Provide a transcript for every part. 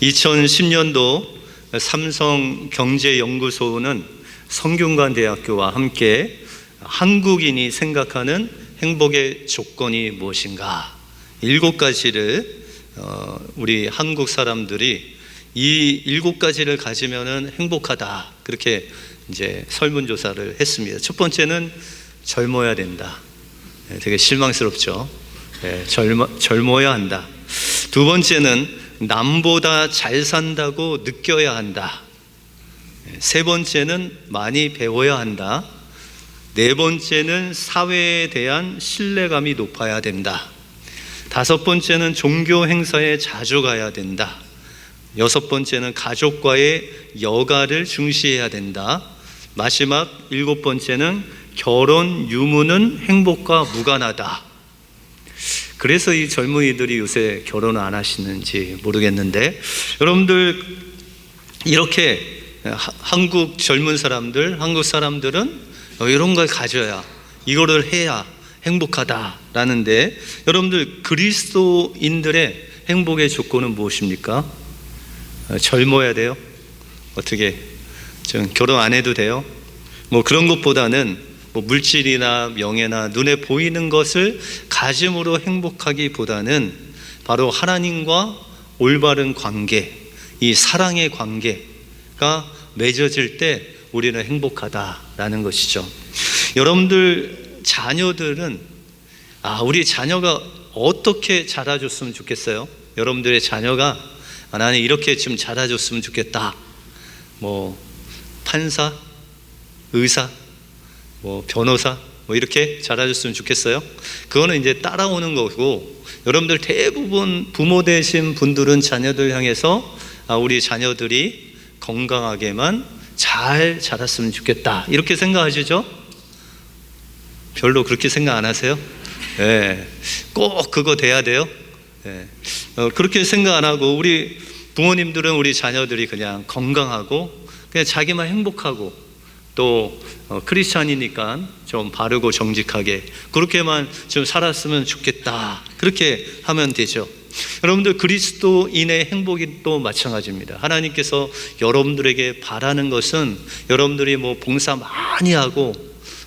2010년도 삼성경제연구소는 성균관대학교와 함께 한국인이 생각하는 행복의 조건이 무엇인가 7가지를 우리 한국 사람들이 이 7가지를 가지면은 행복하다 그렇게 이제 설문조사를 했습니다. 첫 번째는 젊어야 된다. 되게 실망스럽죠. 젊어야 한다. 두 번째는 남보다 잘 산다고 느껴야 한다. 세 번째는 많이 배워야 한다. 네 번째는 사회에 대한 신뢰감이 높아야 된다. 다섯 번째는 종교 행사에 자주 가야 된다. 여섯 번째는 가족과의 여가를 중시해야 된다. 마지막 7번째는 결혼 유무는 행복과 무관하다. 그래서 이 젊은이들이 요새 결혼을 안 하시는지 모르겠는데, 여러분들 이렇게 한국 젊은 사람들, 한국 사람들은 이런 걸 가져야, 이거를 해야 행복하다라는데, 여러분들 그리스도인들의 행복의 조건은 무엇입니까? 젊어야 돼요? 어떻게? 좀 결혼 안 해도 돼요? 뭐 그런 것보다는 물질이나 명예나 눈에 보이는 것을 가짐으로 행복하기보다는 바로 하나님과 올바른 관계, 이 사랑의 관계가 맺어질 때 우리는 행복하다라는 것이죠. 여러분들 자녀들은 우리 자녀가 어떻게 자라줬으면 좋겠어요? 여러분들의 자녀가 나는 이렇게 좀 자라줬으면 좋겠다. 뭐 판사, 의사, 뭐 변호사, 뭐 이렇게 자라줬으면 좋겠어요? 그거는 이제 따라오는 거고, 여러분들 대부분 부모 되신 분들은 자녀들 향해서 우리 자녀들이 건강하게만 잘 자랐으면 좋겠다 이렇게 생각하시죠? 별로 그렇게 생각 안 하세요? 네, 꼭 그거 돼야 돼요? 네. 그렇게 생각 안 하고, 우리 부모님들은 우리 자녀들이 그냥 건강하고 그냥 자기만 행복하고, 또 크리스찬이니까 좀 바르고 정직하게 그렇게만 좀 살았으면 좋겠다 그렇게 하면 되죠. 여러분들 그리스도인의 행복이 또 마찬가지입니다. 하나님께서 여러분들에게 바라는 것은 여러분들이 뭐 봉사 많이 하고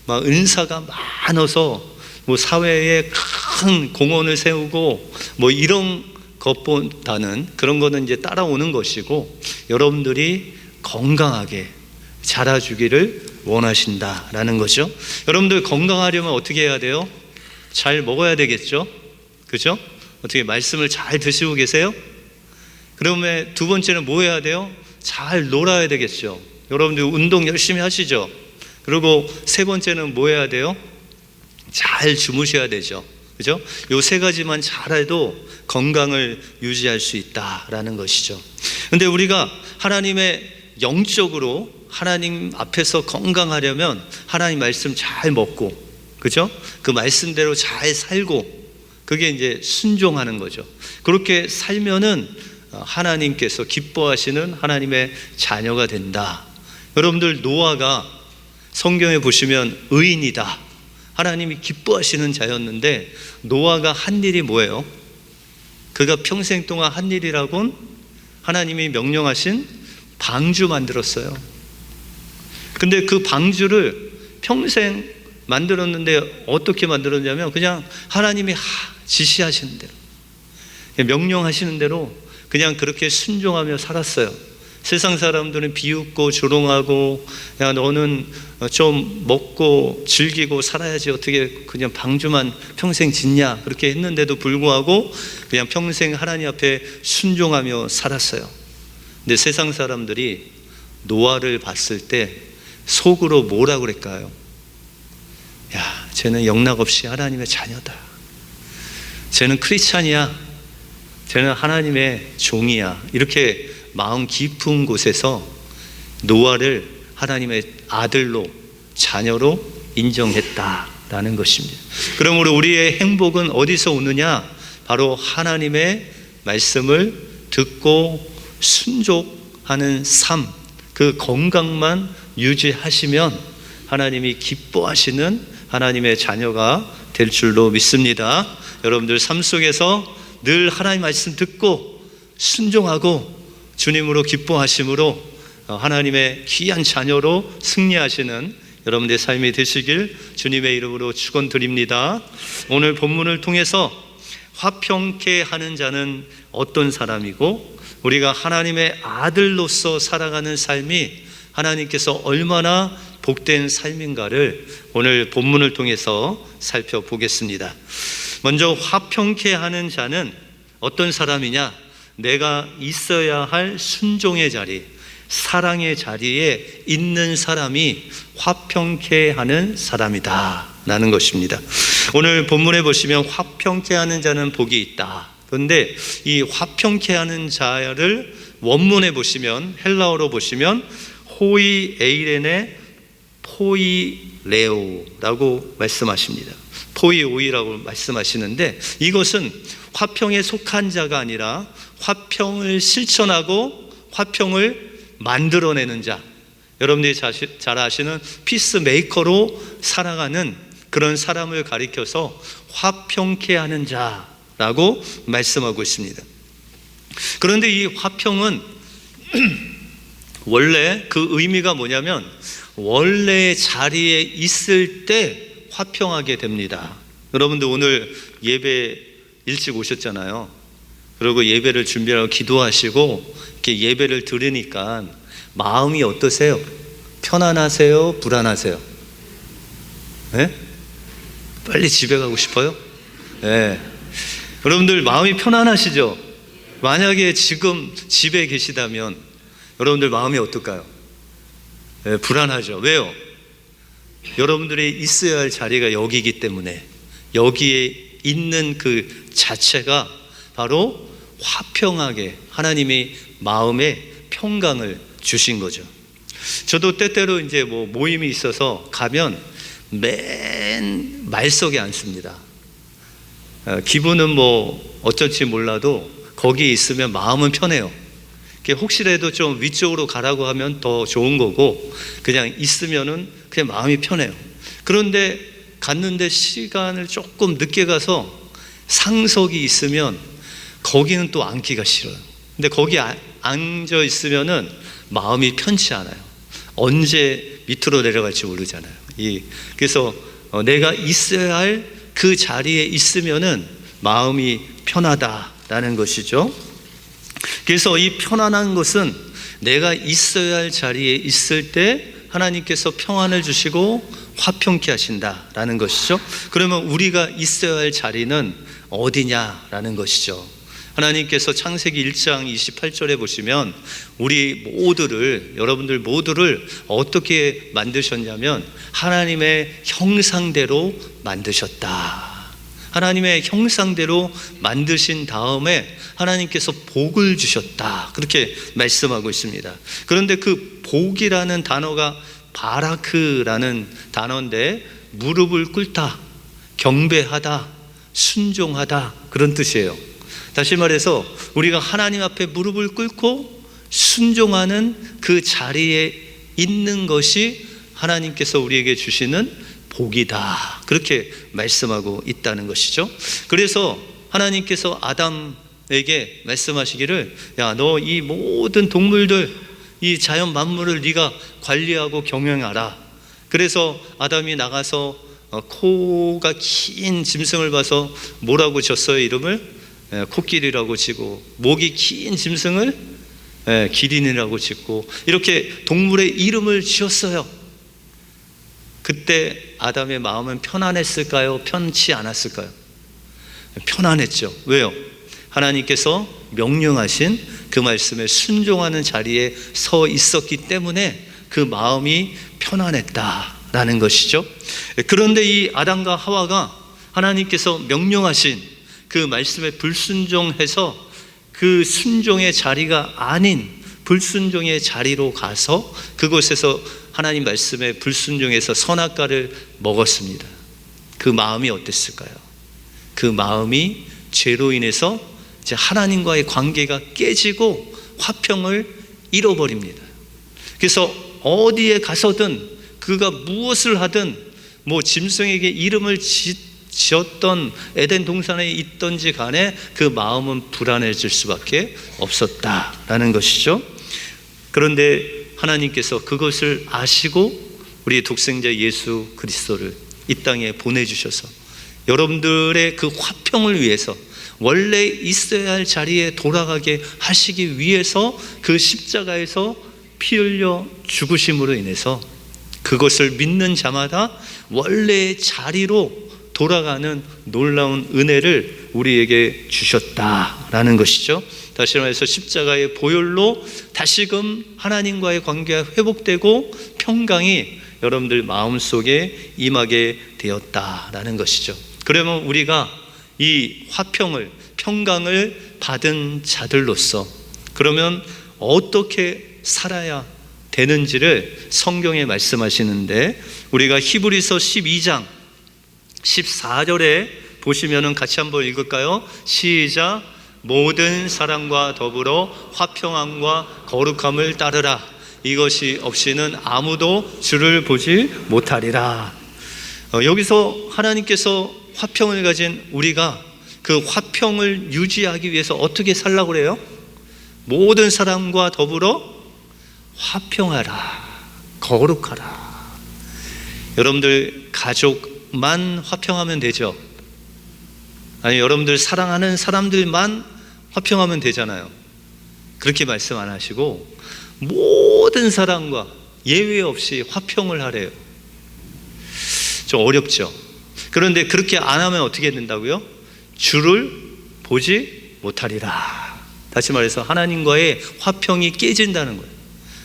막 은사가 많아서 뭐 사회에 큰 공헌을 세우고 뭐 이런 것보다는, 그런 거는 이제 따라오는 것이고, 여러분들이 건강하게 자라주기를 원하신다라는 거죠. 여러분들 건강하려면 어떻게 해야 돼요? 잘 먹어야 되겠죠? 그죠? 어떻게 말씀을 잘 드시고 계세요? 그러면 두 번째는 뭐 해야 돼요? 잘 놀아야 되겠죠. 여러분들 운동 열심히 하시죠? 그리고 세 번째는 뭐 해야 돼요? 잘 주무셔야 되죠. 그죠? 요 세 가지만 잘해도 건강을 유지할 수 있다라는 것이죠. 근데 우리가 하나님의 영적으로 하나님 앞에서 건강하려면 하나님 말씀 잘 먹고, 그죠? 그 말씀대로 잘 살고, 그게 이제 순종하는 거죠. 그렇게 살면은 하나님께서 기뻐하시는 하나님의 자녀가 된다. 여러분들 노아가 성경에 보시면 의인이다, 하나님이 기뻐하시는 자였는데, 노아가 한 일이 뭐예요? 그가 평생 동안 한 일이라곤 하나님이 명령하신 방주 만들었어요. 근데 그 방주를 평생 만들었는데 어떻게 만들었냐면 그냥 하나님이 지시하시는 대로, 명령하시는 대로 그냥 그렇게 순종하며 살았어요. 세상 사람들은 비웃고 조롱하고, 야 너는 좀 먹고 즐기고 살아야지 어떻게 그냥 방주만 평생 짓냐, 그렇게 했는데도 불구하고 그냥 평생 하나님 앞에 순종하며 살았어요. 근데 세상 사람들이 노아를 봤을 때 속으로 뭐라고 그럴까요? 야, 쟤는 영락없이 하나님의 자녀다, 쟤는 크리스찬이야, 쟤는 하나님의 종이야, 이렇게 마음 깊은 곳에서 노아를 하나님의 아들로, 자녀로 인정했다라는 것입니다. 그러므로 우리의 행복은 어디서 오느냐? 바로 하나님의 말씀을 듣고 순종하는 삶, 그 건강만 유지하시면 하나님이 기뻐하시는 하나님의 자녀가 될 줄로 믿습니다. 여러분들 삶 속에서 늘 하나님 말씀 듣고 순종하고 주님으로 기뻐하심으로 하나님의 귀한 자녀로 승리하시는 여러분들의 삶이 되시길 주님의 이름으로 축원드립니다. 오늘 본문을 통해서 화평케 하는 자는 어떤 사람이고 우리가 하나님의 아들로서 살아가는 삶이 하나님께서 얼마나 복된 삶인가를 오늘 본문을 통해서 살펴보겠습니다. 먼저 화평케 하는 자는 어떤 사람이냐? 내가 있어야 할 순종의 자리, 사랑의 자리에 있는 사람이 화평케 하는 사람이다 라는 것입니다. 오늘 본문에 보시면 화평케 하는 자는 복이 있다. 그런데 이 화평케 하는 자를 원문에 보시면, 헬라어로 보시면 호이 에이렌의 포이레오라고 말씀하십니다. 포이오이라고 말씀하시는데 이것은 화평에 속한 자가 아니라 화평을 실천하고 화평을 만들어내는 자, 여러분들이 잘 아시는 피스메이커로 살아가는 그런 사람을 가리켜서 화평케 하는 자라고 말씀하고 있습니다. 그런데 이 화평은 원래 그 의미가 뭐냐면 원래의 자리에 있을 때 화평하게 됩니다. 여러분들 오늘 예배 일찍 오셨잖아요. 그리고 예배를 준비하고 기도하시고 이렇게 예배를 들으니까 마음이 어떠세요? 편안하세요? 불안하세요? 네? 빨리 집에 가고 싶어요? 네. 여러분들 마음이 편안하시죠? 만약에 지금 집에 계시다면 여러분들 마음이 어떨까요? 네, 불안하죠. 왜요? 여러분들이 있어야 할 자리가 여기이기 때문에 여기에 있는 그 자체가 바로 화평하게 하나님이 마음에 평강을 주신 거죠. 저도 때때로 이제 모임이 있어서 가면 맨 말석에 앉습니다. 기분은 어쩔지 몰라도 거기 있으면 마음은 편해요. 혹시라도 좀 위쪽으로 가라고 하면 더 좋은 거고 그냥 있으면은 그냥 마음이 편해요. 그런데 갔는데 시간을 조금 늦게 가서 상석이 있으면 거기는 또 앉기가 싫어요. 근데 거기 앉아 있으면은 마음이 편치 않아요. 언제 밑으로 내려갈지 모르잖아요. 그래서 내가 있어야 할 그 자리에 있으면은 마음이 편하다라는 것이죠. 그래서 이 편안한 것은 내가 있어야 할 자리에 있을 때 하나님께서 평안을 주시고 화평케 하신다라는 것이죠. 그러면 우리가 있어야 할 자리는 어디냐라는 것이죠. 하나님께서 창세기 1장 28절에 보시면 우리 모두를, 여러분들 모두를 어떻게 만드셨냐면 하나님의 형상대로 만드셨다. 하나님의 형상대로 만드신 다음에 하나님께서 복을 주셨다. 그렇게 말씀하고 있습니다. 그런데 그 복이라는 단어가 바라크라는 단어인데 무릎을 꿇다, 경배하다, 순종하다 그런 뜻이에요. 다시 말해서 우리가 하나님 앞에 무릎을 꿇고 순종하는 그 자리에 있는 것이 하나님께서 우리에게 주시는 복이다. 그렇게 말씀하고 있다는 것이죠. 그래서 하나님께서 아담에게 말씀하시기를 야, 너 이 모든 동물들, 이 자연 만물을 네가 관리하고 경영하라. 그래서 아담이 나가서 코가 긴 짐승을 봐서 뭐라고 졌어요? 이름을? 코끼리라고 지고, 목이 긴 짐승을 기린이라고 짓고, 이렇게 동물의 이름을 지었어요. 그때 아담의 마음은 편안했을까요? 편치 않았을까요? 편안했죠. 왜요? 하나님께서 명령하신 그 말씀에 순종하는 자리에 서 있었기 때문에 그 마음이 편안했다라는 것이죠. 그런데 이 아담과 하와가 하나님께서 명령하신 그 말씀에 불순종해서 그 순종의 자리가 아닌 불순종의 자리로 가서 그곳에서 하나님 말씀에 불순종해서 선악과를 먹었습니다. 그 마음이 어땠을까요? 그 마음이 죄로 인해서 이제 하나님과의 관계가 깨지고 화평을 잃어버립니다. 그래서 어디에 가서든 그가 무엇을 하든 짐승에게 이름을 지었던 에덴 동산에 있던지 간에 그 마음은 불안해질 수밖에 없었다라는 것이죠. 그런데 하나님께서 그것을 아시고 우리 독생자 예수 그리스도를 이 땅에 보내주셔서 여러분들의 그 화평을 위해서, 원래 있어야 할 자리에 돌아가게 하시기 위해서 그 십자가에서 피 흘려 죽으심으로 인해서 그것을 믿는 자마다 원래의 자리로 돌아가는 놀라운 은혜를 우리에게 주셨다라는 것이죠. 다시 말해서 십자가의 보혈로 다시금 하나님과의 관계가 회복되고 평강이 여러분들 마음속에 임하게 되었다라는 것이죠. 그러면 우리가 이 화평을, 평강을 받은 자들로서 그러면 어떻게 살아야 되는지를 성경에 말씀하시는데, 우리가 히브리서 12장 14절에 보시면은 같이 한번 읽을까요? 시작. 모든 사람과 더불어 화평함과 거룩함을 따르라. 이것이 없이는 아무도 주를 보지 못하리라. 여기서 하나님께서 화평을 가진 우리가 그 화평을 유지하기 위해서 어떻게 살라고 그래요? 모든 사람과 더불어 화평하라, 거룩하라. 여러분들 가족만 화평하면 되죠? 아니, 여러분들 사랑하는 사람들만 화평하면 되잖아요. 그렇게 말씀 안 하시고 모든 사람과 예외 없이 화평을 하래요. 좀 어렵죠? 그런데 그렇게 안 하면 어떻게 된다고요? 주를 보지 못하리라. 다시 말해서 하나님과의 화평이 깨진다는 거예요.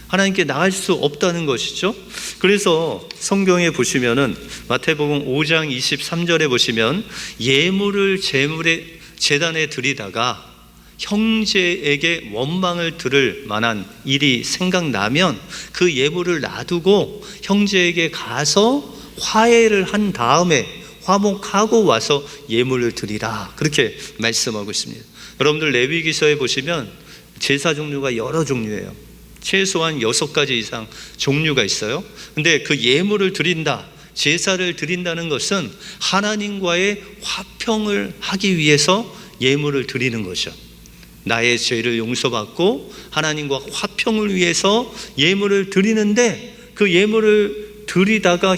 하나님께 나갈 수 없다는 것이죠. 그래서 성경에 보시면은 마태복음 5장 23절에 보시면 예물을 제단에 드리다가 형제에게 원망을 들을 만한 일이 생각나면 그 예물을 놔두고 형제에게 가서 화해를 한 다음에 화목하고 와서 예물을 드리라, 그렇게 말씀하고 있습니다. 여러분들 레위기서에 보시면 제사 종류가 여러 종류예요. 최소한 6가지 이상 종류가 있어요. 근데 그 예물을 드린다, 제사를 드린다는 것은 하나님과의 화평을 하기 위해서 예물을 드리는 거죠. 나의 죄를 용서받고 하나님과 화평을 위해서 예물을 드리는데, 그 예물을 드리다가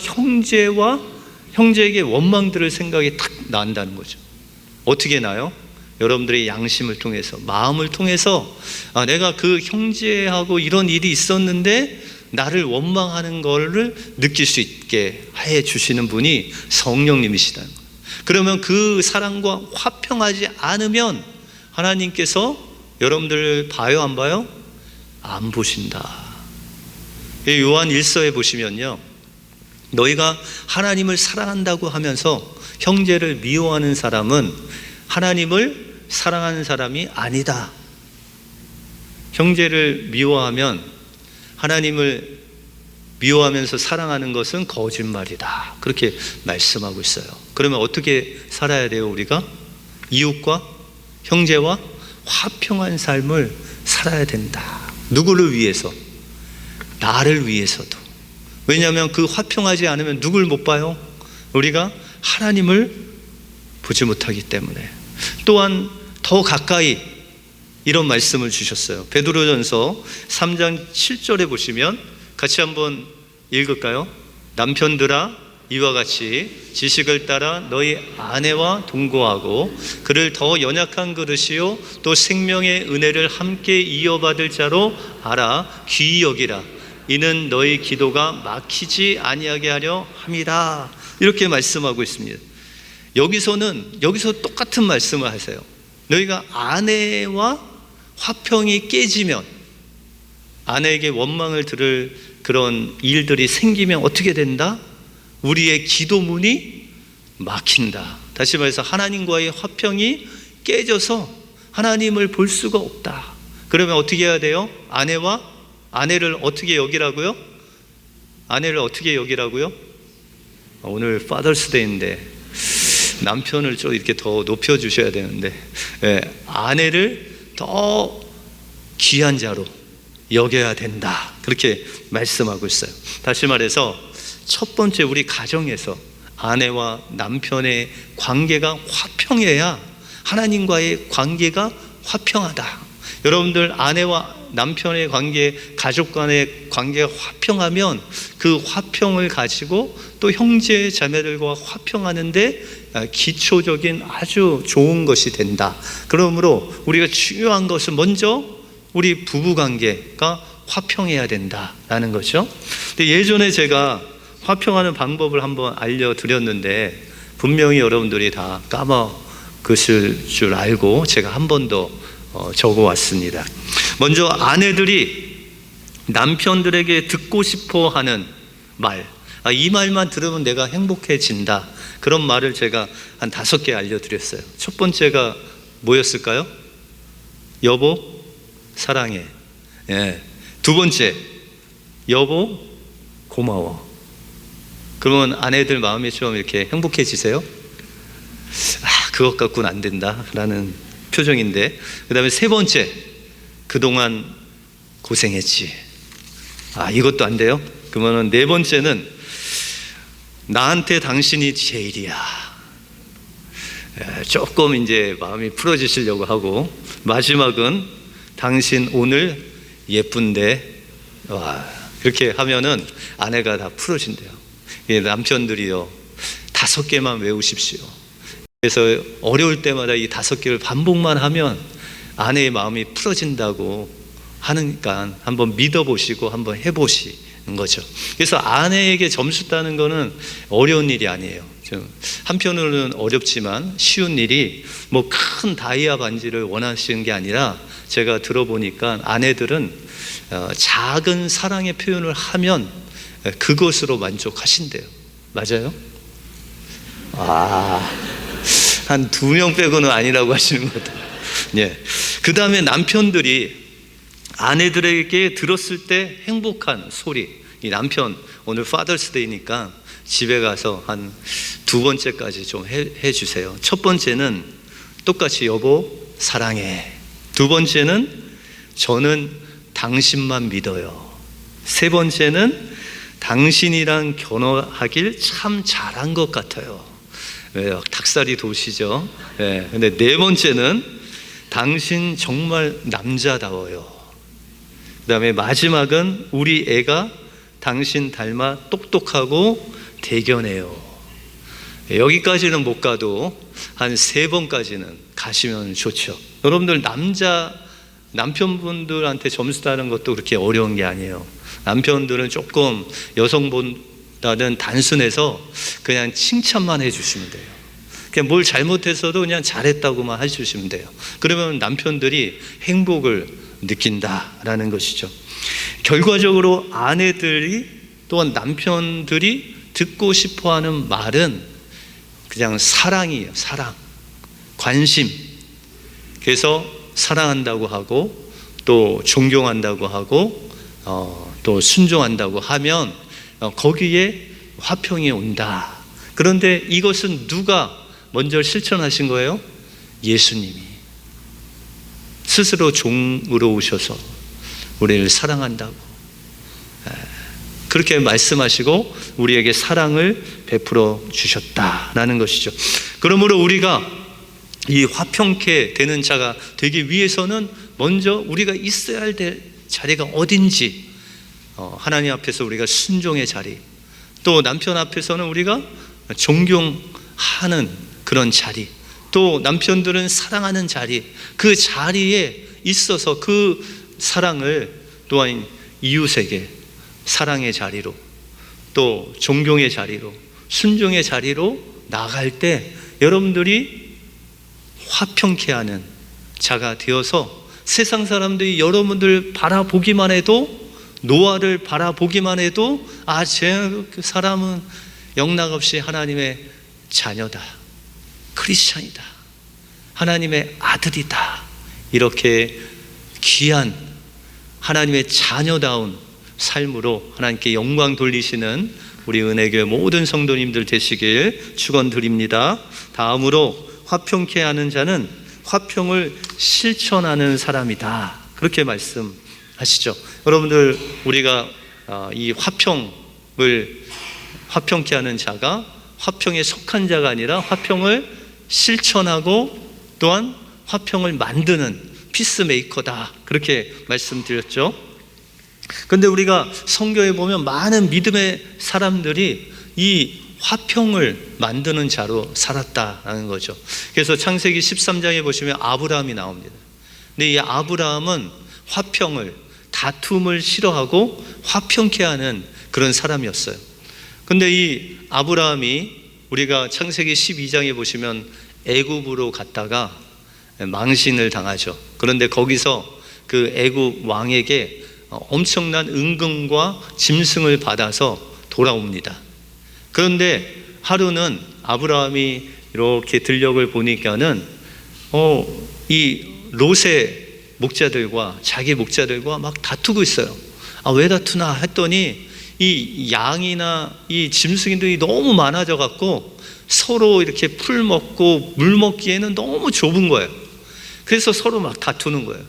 형제에게 원망 들을 생각이 탁 난다는 거죠. 어떻게 나요? 여러분들의 양심을 통해서, 마음을 통해서, 내가 그 형제하고 이런 일이 있었는데 나를 원망하는 것을 느낄 수 있게 해 주시는 분이 성령님이시다는 거예요. 그러면 그 사람과 화평하지 않으면 하나님께서 여러분들을 봐요, 안 봐요? 안 보신다. 요한 1서에 보시면요, 너희가 하나님을 사랑한다고 하면서 형제를 미워하는 사람은 하나님을 사랑하는 사람이 아니다. 형제를 미워하면, 하나님을 미워하면서 사랑하는 것은 거짓말이다. 그렇게 말씀하고 있어요. 그러면 어떻게 살아야 돼요? 우리가 이웃과 형제와 화평한 삶을 살아야 된다. 누구를 위해서? 나를 위해서도. 왜냐하면 그 화평하지 않으면 누굴 못 봐요? 우리가 하나님을 보지 못하기 때문에. 또한 더 가까이 이런 말씀을 주셨어요. 베드로전서 3장 7절에 보시면 같이 한번 읽을까요? 남편들아, 이와 같이 지식을 따라 너희 아내와 동거하고 그를 더 연약한 그릇이요 또 생명의 은혜를 함께 이어받을 자로 알아 귀히 여기라. 이는 너희 기도가 막히지 아니하게 하려 함이라. 이렇게 말씀하고 있습니다. 여기서 똑같은 말씀을 하세요. 너희가 아내와 화평이 깨지면, 아내에게 원망을 들을 그런 일들이 생기면 어떻게 된다? 우리의 기도문이 막힌다. 다시 말해서 하나님과의 화평이 깨져서 하나님을 볼 수가 없다. 그러면 어떻게 해야 돼요? 아내를 어떻게 여기라고요? 아내를 어떻게 여기라고요? 오늘 파더스데이인데 남편을 좀 이렇게 더 높여주셔야 되는데, 아내를 더 귀한 자로 여겨야 된다. 그렇게 말씀하고 있어요. 다시 말해서 첫 번째, 우리 가정에서 아내와 남편의 관계가 화평해야 하나님과의 관계가 화평하다. 여러분들 아내와 남편의 관계, 가족 간의 관계가 화평하면 그 화평을 가지고 또 형제 자매들과 화평하는데 기초적인 아주 좋은 것이 된다. 그러므로 우리가 중요한 것은 먼저 우리 부부 관계가 화평해야 된다라는 거죠. 근데 예전에 제가 화평하는 방법을 한번 알려드렸는데 분명히 여러분들이 다 까먹으실 줄 알고 제가 한 번 더 적어왔습니다. 먼저 아내들이 남편들에게 듣고 싶어 하는 말, 이 말만 들으면 내가 행복해진다, 그런 말을 제가 한 5개 알려드렸어요. 첫 번째가 뭐였을까요? 여보 사랑해. 예. 두 번째, 여보 고마워. 그러면 아내들 마음이 좀 이렇게 행복해지세요? 그것 갖고는 안 된다 라는 표정인데, 그 다음에 세 번째, 그동안 고생했지. 이것도 안 돼요? 그러면 네 번째는 나한테 당신이 제일이야. 조금 이제 마음이 풀어지시려고 하고, 마지막은 당신 오늘 예쁜데. 그렇게 하면은 아내가 다 풀어진대요. 남편들이요, 5개만 외우십시오. 그래서 어려울 때마다 이 5개를 반복만 하면 아내의 마음이 풀어진다고 하니까 한번 믿어보시고 한번 해보시는 거죠. 그래서 아내에게 점수 따는 거는 어려운 일이 아니에요. 한편으로는 어렵지만 쉬운 일이, 뭐 큰 다이아 반지를 원하시는 게 아니라 제가 들어보니까 아내들은 작은 사랑의 표현을 하면 그것으로 만족하신대요. 맞아요? 한 2명 빼고는 아니라고 하시는 것 같아요. 예. 그 다음에 남편들이 아내들에게 들었을 때 행복한 소리. 이 남편, 오늘 파더스데이니까 집에 가서 한 2번째까지 좀 해주세요. 첫 번째는 똑같이 여보 사랑해. 두 번째는 저는 당신만 믿어요. 세 번째는 당신이랑 결혼하길 참 잘한 것 같아요. 왜요? 닭살이 돋으시죠? 네. 근데 네 번째는 당신 정말 남자다워요. 그 다음에 마지막은 우리 애가 당신 닮아 똑똑하고 대견해요. 여기까지는 못 가도 한 3번까지는 가시면 좋죠. 여러분들 남편분들한테 점수 따는 것도 그렇게 어려운 게 아니에요. 남편들은 조금 여성보다는 단순해서 그냥 칭찬만 해주시면 돼요. 그냥 뭘 잘못했어도 그냥 잘했다고만 해주시면 돼요. 그러면 남편들이 행복을 느낀다라는 것이죠. 결과적으로 아내들이 또한 남편들이 듣고 싶어하는 말은 그냥 사랑이에요. 사랑, 관심. 그래서 사랑한다고 하고 또 존경한다고 하고 또 순종한다고 하면 거기에 화평이 온다. 그런데 이것은 누가 먼저 실천하신 거예요? 예수님이 스스로 종으로 오셔서 우리를 사랑한다고 그렇게 말씀하시고 우리에게 사랑을 베풀어 주셨다라는 것이죠. 그러므로 우리가 이 화평케 되는 자가 되기 위해서는 먼저 우리가 있어야 할 자리가 어딘지, 하나님 앞에서 우리가 순종의 자리, 또 남편 앞에서는 우리가 존경하는 그런 자리, 또 남편들은 사랑하는 자리, 그 자리에 있어서 그 사랑을 또한 이웃에게 사랑의 자리로, 또 존경의 자리로, 순종의 자리로 나갈 때 여러분들이 화평케 하는 자가 되어서 세상 사람들이 여러분들 바라보기만 해도, 노아를 바라보기만 해도 그 사람은 영락없이 하나님의 자녀다, 크리스찬이다, 하나님의 아들이다, 이렇게 귀한 하나님의 자녀다운 삶으로 하나님께 영광 돌리시는 우리 은혜교회 모든 성도님들 되시길 축원드립니다. 다음으로 화평케 하는 자는 화평을 실천하는 사람이다, 그렇게 말씀하시죠. 여러분들, 우리가 이 화평케 하는 자가 화평에 속한 자가 아니라 화평을 실천하고 또한 화평을 만드는 피스메이커다, 그렇게 말씀드렸죠. 그런데 우리가 성경에 보면 많은 믿음의 사람들이 이 화평을 만드는 자로 살았다라는 거죠. 그래서 창세기 13장에 보시면 아브라함이 나옵니다. 근데 이 아브라함은 화평을, 다툼을 싫어하고 화평케 하는 그런 사람이었어요. 근데 이 아브라함이 우리가 창세기 12장에 보시면 애굽으로 갔다가 망신을 당하죠. 그런데 거기서 그 애굽 왕에게 엄청난 은금과 짐승을 받아서 돌아옵니다. 그런데 하루는 아브라함이 이렇게 들녘을 보니까는 이 롯의 목자들과 자기 목자들과 막 다투고 있어요. 왜 다투나 했더니 이 양이나 이 짐승들이 너무 많아져 갖고 서로 이렇게 풀 먹고 물 먹기에는 너무 좁은 거예요. 그래서 서로 막 다투는 거예요.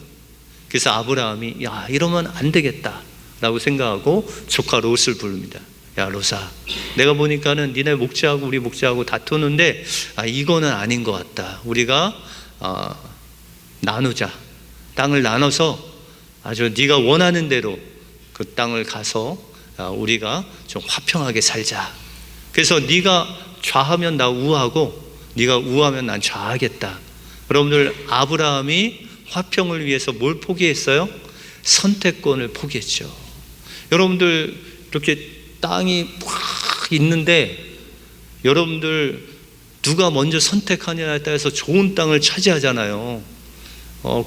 그래서 아브라함이 이러면 안 되겠다 라고 생각하고 조카 롯을 부릅니다. 야, 롯아, 내가 보니까는 니네 목자하고 우리 목자하고 다투는데 이거는 아닌 것 같다. 우리가 나누자. 땅을 나눠서 아주 네가 원하는 대로 그 땅을 가서 우리가 좀 화평하게 살자. 그래서 네가 좌하면 나 우하고 네가 우하면 난 좌하겠다. 여러분들, 아브라함이 화평을 위해서 뭘 포기했어요? 선택권을 포기했죠. 여러분들, 이렇게 땅이 막 있는데 여러분들 누가 먼저 선택하냐에 따라서 좋은 땅을 차지하잖아요.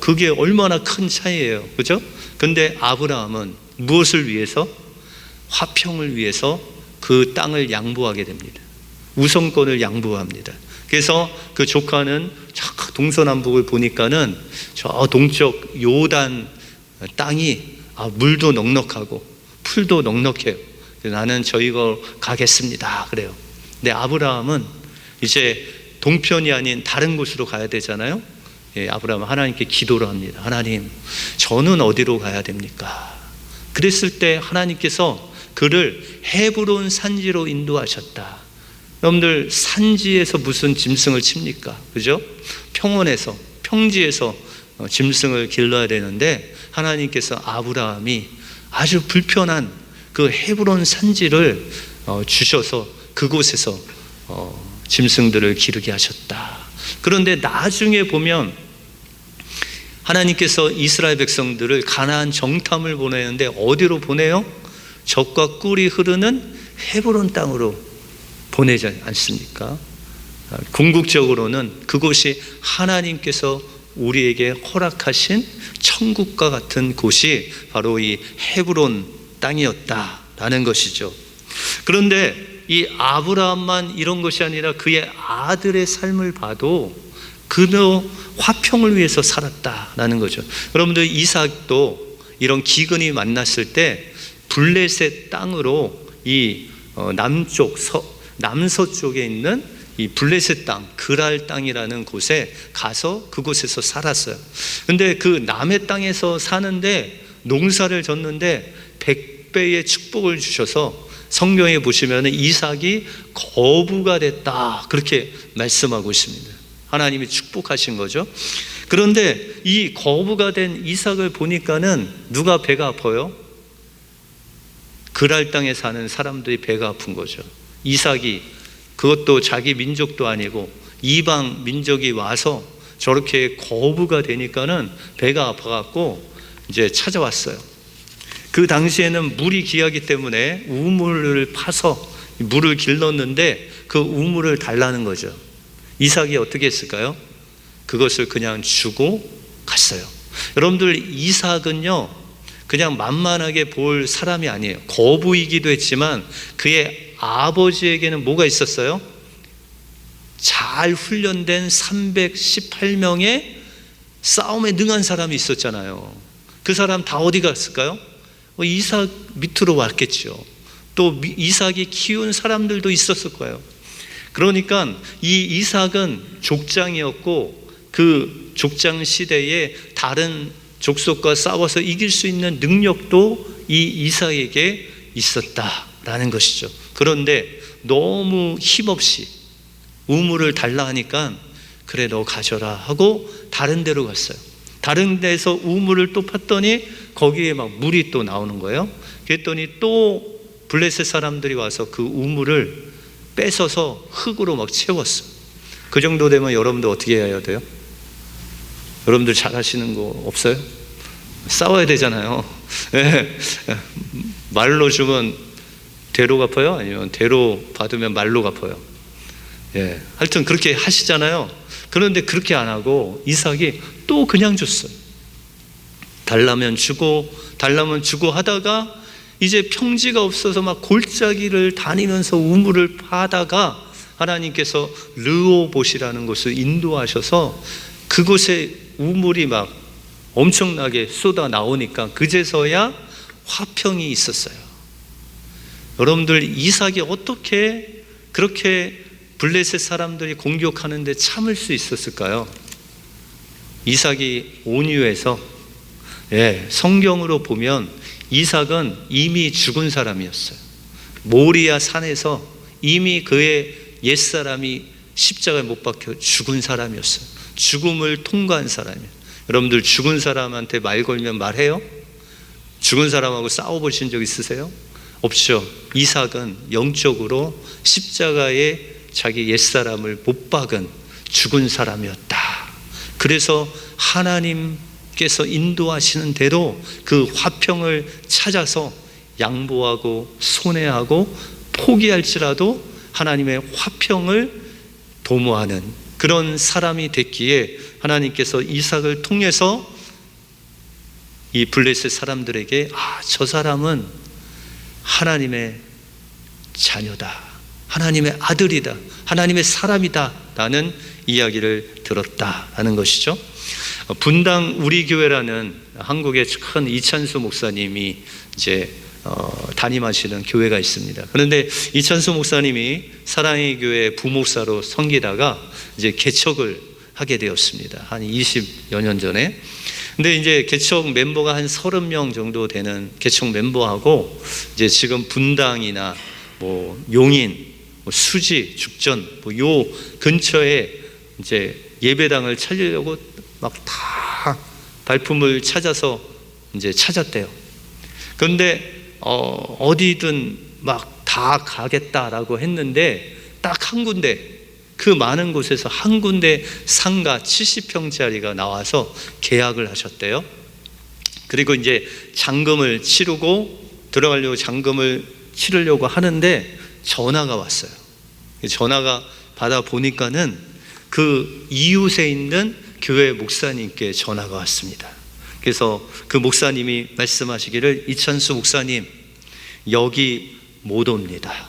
그게 얼마나 큰 차이예요, 그죠? 근데 아브라함은 무엇을 위해서? 화평을 위해서 그 땅을 양보하게 됩니다. 우선권을 양보합니다. 그래서 그 조카는 저 동서남북을 보니까는 저 동쪽 요단 땅이 물도 넉넉하고 풀도 넉넉해요. 나는 저희가 가겠습니다, 그래요. 근데 아브라함은 이제 동편이 아닌 다른 곳으로 가야 되잖아요. 아브라함은 하나님께 기도를 합니다. 하나님, 저는 어디로 가야 됩니까? 그랬을 때 하나님께서 그를 헤브론 산지로 인도하셨다. 여러분들, 산지에서 무슨 짐승을 칩니까? 그죠? 평원에서, 평지에서 짐승을 길러야 되는데 하나님께서 아브라함이 아주 불편한 그 헤브론 산지를 주셔서 그곳에서 짐승들을 기르게 하셨다. 그런데 나중에 보면 하나님께서 이스라엘 백성들을 가나안 정탐을 보내는데 어디로 보내요? 젖과 꿀이 흐르는 헤브론 땅으로 보내지 않습니까? 궁극적으로는 그곳이 하나님께서 우리에게 허락하신 천국과 같은 곳이 바로 이 헤브론 땅이었다라는 것이죠. 그런데 이 아브라함만 이런 것이 아니라 그의 아들의 삶을 봐도 그도 화평을 위해서 살았다라는 거죠. 여러분들, 이삭도 이런 기근이 만났을 때 블레셋 땅으로 이 남서쪽에 있는 이 블레셋 땅, 그랄 땅이라는 곳에 가서 그곳에서 살았어요. 근데 그 남의 땅에서 사는데 농사를 졌는데 100배의 축복을 주셔서 성경에 보시면 이삭이 거부가 됐다, 그렇게 말씀하고 있습니다. 하나님이 축복하신 거죠. 그런데 이 거부가 된 이삭을 보니까는 누가 배가 아파요? 그랄 땅에 사는 사람들이 배가 아픈 거죠. 이삭이, 그것도 자기 민족도 아니고 이방 민족이 와서 저렇게 거부가 되니까는 배가 아파갖고 이제 찾아왔어요. 그 당시에는 물이 귀하기 때문에 우물을 파서 물을 길렀는데 그 우물을 달라는 거죠. 이삭이 어떻게 했을까요? 그것을 그냥 주고 갔어요. 여러분들, 이삭은요 그냥 만만하게 볼 사람이 아니에요. 거부이기도 했지만 그의 아버지에게는 뭐가 있었어요? 잘 훈련된 318명의 싸움에 능한 사람이 있었잖아요. 그 사람 다 어디 갔을까요? 이삭 밑으로 왔겠죠. 또 이삭이 키운 사람들도 있었을 거예요. 그러니까 이 이삭은 족장이었고 그 족장 시대에 다른 족속과 싸워서 이길 수 있는 능력도 이 이삭에게 있었다라는 것이죠. 그런데 너무 힘없이 우물을 달라 하니까 그래 너 가져라 하고 다른 데로 갔어요. 다른 데서 우물을 또 팠더니 거기에 막 물이 또 나오는 거예요. 그랬더니 또 블레셋 사람들이 와서 그 우물을 뺏어서 흙으로 막 채웠어. 그 정도 되면 여러분들 어떻게 해야 돼요? 여러분들 잘하시는 거 없어요? 싸워야 되잖아요. 말로 주면 대로 갚아요? 아니면 대로 받으면 말로 갚아요? 하여튼 그렇게 하시잖아요. 그런데 그렇게 안 하고 이삭이 또 그냥 줬어요. 달라면 주고 하다가 이제 평지가 없어서 막 골짜기를 다니면서 우물을 파다가 하나님께서 르호봇이라는 곳을 인도하셔서 그곳에 우물이 막 엄청나게 쏟아 나오니까 그제서야 화평이 있었어요. 여러분들, 이삭이 어떻게 그렇게 블레셋 사람들이 공격하는데 참을 수 있었을까요? 이삭이 온유해서, 성경으로 보면 이삭은 이미 죽은 사람이었어요. 모리아 산에서 이미 그의 옛사람이 십자가에 못 박혀 죽은 사람이었어요. 죽음을 통과한 사람이에요. 여러분들 죽은 사람한테 말 걸면 말해요? 죽은 사람하고 싸워보신 적 있으세요? 없죠. 이삭은 영적으로 십자가에 자기 옛사람을 못 박은 죽은 사람이었다. 그래서 하나님께서 인도하시는 대로 그 화평을 찾아서 양보하고 손해하고 포기할지라도 하나님의 화평을 도모하는 그런 사람이 됐기에 하나님께서 이삭을 통해서 이 블레셋 사람들에게 저 사람은 하나님의 자녀다, 하나님의 아들이다, 하나님의 사람이다 라는 이야기를 들었다라는 것이죠. 분당 우리 교회라는 한국의 큰 이찬수 목사님이 이제 담임하시는 교회가 있습니다. 그런데 이찬수 목사님이 사랑의 교회 부목사로 섬기다가 이제 개척을 하게 되었습니다. 한 20여 년 전에. 근데 이제 개척 멤버가 한 30명 정도 되는 개척 멤버하고 이제 지금 분당이나 뭐 용인, 수지, 죽전 요 근처에 이제 예배당을 차리려고 막 다 발품을 찾아서 이제 찾았대요. 그런데 어디든 막 다 가겠다라고 했는데 딱 한 군데, 그 많은 곳에서 한 군데 상가 70평짜리가 나와서 계약을 하셨대요. 그리고 이제 잔금을 치르고 들어가려고 잔금을 치르려고 하는데 전화가 왔어요. 전화가 받아 보니까는 그 이웃에 있는 교회 목사님께 전화가 왔습니다. 그래서 그 목사님이 말씀하시기를, 이찬수 목사님 여기 못 옵니다.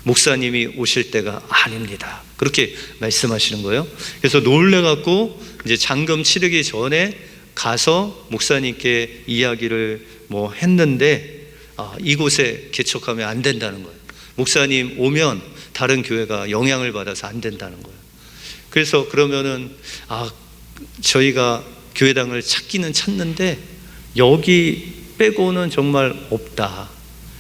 목사님이 오실 때가 아닙니다. 그렇게 말씀하시는 거예요. 그래서 놀래갖고 이제 잔금 치르기 전에 가서 목사님께 이야기를 했는데 이곳에 개척하면 안 된다는 거예요. 목사님 오면 다른 교회가 영향을 받아서 안 된다는 거예요. 그래서 그러면은 저희가 교회당을 찾기는 찾는데 여기 빼고는 정말 없다.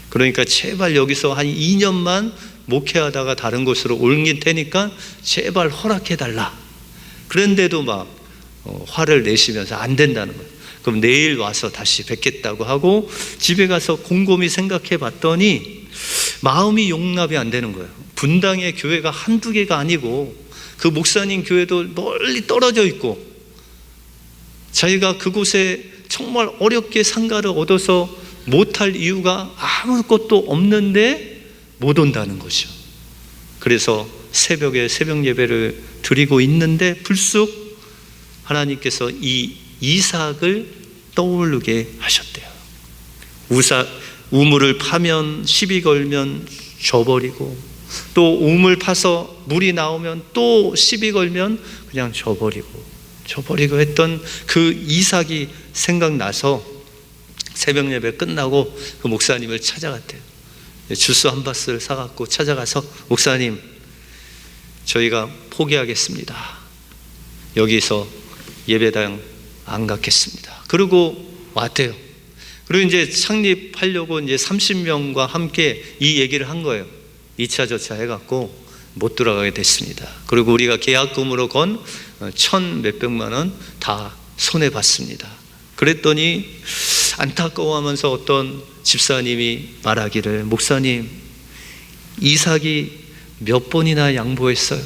그러니까 제발 여기서 한 2년만 목회하다가 다른 곳으로 옮길 테니까 제발 허락해달라. 그런데도 막 화를 내시면서 안 된다는 거예요. 그럼 내일 와서 다시 뵙겠다고 하고 집에 가서 곰곰이 생각해 봤더니 마음이 용납이 안 되는 거예요. 분당의 교회가 한두 개가 아니고 그 목사님 교회도 멀리 떨어져 있고 자기가 그곳에 정말 어렵게 상가를 얻어서 못할 이유가 아무것도 없는데 못 온다는 거죠. 그래서 새벽에 새벽 예배를 드리고 있는데 불쑥 하나님께서 이 이삭을 떠오르게 하셨대요. 우물을 파면 시비 걸면 줘버리고, 또 우물 파서 물이 나오면 또 시비 걸면 그냥 줘버리고 했던 그 이삭이 생각나서 새벽 예배 끝나고 그 목사님을 찾아갔대요. 주스 한 바스를 사갖고 찾아가서, 목사님 저희가 포기하겠습니다. 여기서 예배당 안 갖겠습니다. 그리고 왔대요. 그리고 이제 창립하려고 이제 30명과 함께 이 얘기를 한 거예요. 이차저차 해갖고 못 들어가게 됐습니다. 그리고 우리가 계약금으로 건 1,100만 원 다 손해봤습니다. 그랬더니 안타까워하면서 어떤 집사님이 말하기를, 목사님, 이삭이 몇 번이나 양보했어요.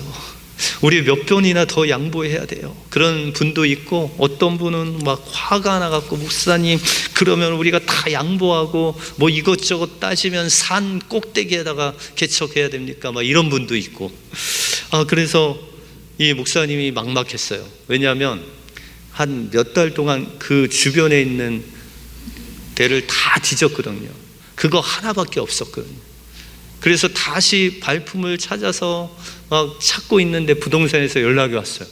우리 몇 번이나 더 양보해야 돼요. 그런 분도 있고, 어떤 분은 막 화가 나갖고, 목사님, 그러면 우리가 다 양보하고 뭐 이것저것 따지면 산 꼭대기에다가 개척해야 됩니까? 막 이런 분도 있고. 그래서 이 목사님이 막막했어요. 왜냐하면 한 몇 달 동안 그 주변에 있는 데를 다 뒤졌거든요. 그거 하나밖에 없었거든요. 그래서 다시 발품을 찾아서 막 찾고 있는데 부동산에서 연락이 왔어요.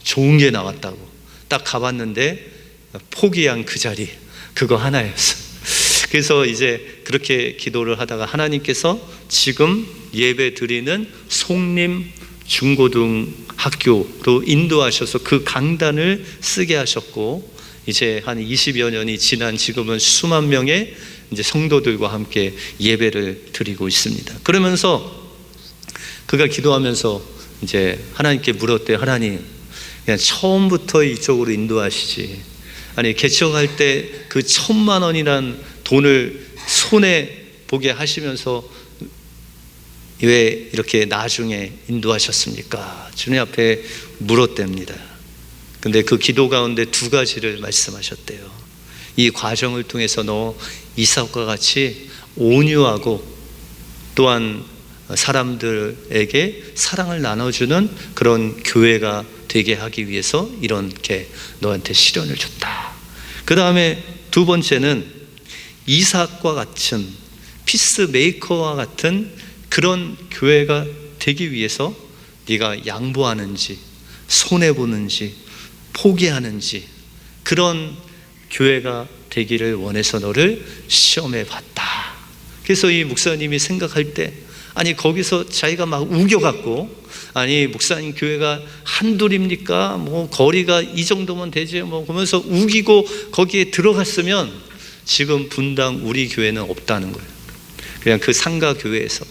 좋은 게 나왔다고. 딱 가봤는데 포기한 그 자리, 그거 하나였어요. 그래서 이제 그렇게 기도를 하다가 하나님께서 지금 예배 드리는 송림 중고등학교로 인도하셔서 그 강단을 쓰게 하셨고, 이제 한 20여 년이 지난 지금은 수만 명의 이제 성도들과 함께 예배를 드리고 있습니다. 그러면서 그가 기도하면서 이제 하나님께 물었대요. 하나님, 그냥 처음부터 이쪽으로 인도하시지. 아니, 개척할 때 그 1,000만 원이란 돈을 손에 보게 하시면서 왜 이렇게 나중에 인도하셨습니까? 주님 앞에 물었답니다. 근데 그 기도 가운데 두 가지를 말씀하셨대요. 이 과정을 통해서 너 이삭과 같이 온유하고 또한 사람들에게 사랑을 나눠주는 그런 교회가 되게 하기 위해서 이렇게 너한테 시련을 줬다. 그 다음에 두 번째는 이삭과 같은 피스메이커와 같은 그런 교회가 되기 위해서 네가 양보하는지 손해보는지 포기하는지 그런 교회가 되기를 원해서 너를 시험해 봤다. 그래서 이 목사님이 생각할 때, 아니 거기서 자기가 막 우겨갖고, 아니 목사님 교회가 한둘입니까? 뭐 거리가 이 정도면 되지 뭐 그러면서 우기고 거기에 들어갔으면 지금 분당 우리 교회는 없다는 거예요. 그냥 그 상가 교회에서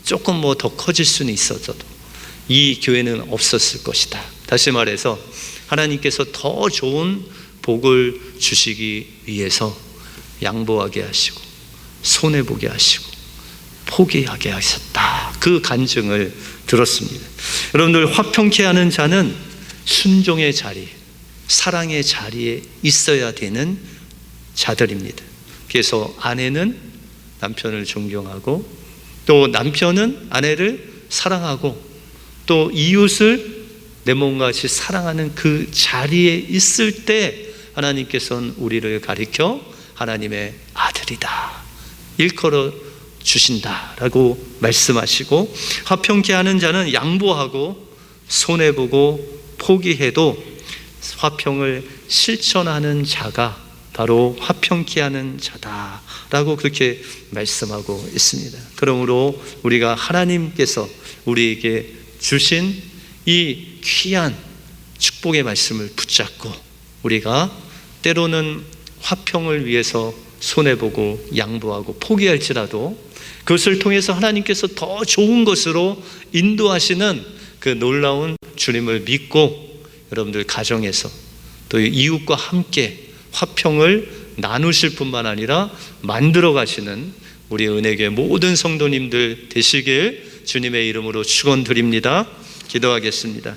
조금 뭐 더 커질 수는 있어도 이 교회는 없었을 것이다. 다시 말해서 하나님께서 더 좋은 복을 주시기 위해서 양보하게 하시고 손해보게 하시고 포기하게 하셨다. 그 간증을 들었습니다. 여러분들, 화평케 하는 자는 순종의 자리, 사랑의 자리에 있어야 되는 자들입니다. 그래서 아내는 남편을 존경하고 또 남편은 아내를 사랑하고 또 이웃을 내 몸과 같이 사랑하는 그 자리에 있을 때 하나님께서는 우리를 가리켜 하나님의 아들이다, 일컬어 주신다라고 말씀하시고, 화평케 하는 자는 양보하고 손해보고 포기해도 화평을 실천하는 자가 바로 화평케 하는 자다라고 그렇게 말씀하고 있습니다. 그러므로 우리가 하나님께서 우리에게 주신 이 귀한 축복의 말씀을 붙잡고 우리가 때로는 화평을 위해서 손해보고 양보하고 포기할지라도 그것을 통해서 하나님께서 더 좋은 것으로 인도하시는 그 놀라운 주님을 믿고 여러분들 가정에서 또 이웃과 함께 화평을 나누실 뿐만 아니라 만들어 가시는 우리 은혜교회 모든 성도님들 되시길 주님의 이름으로 축원드립니다. 기도하겠습니다.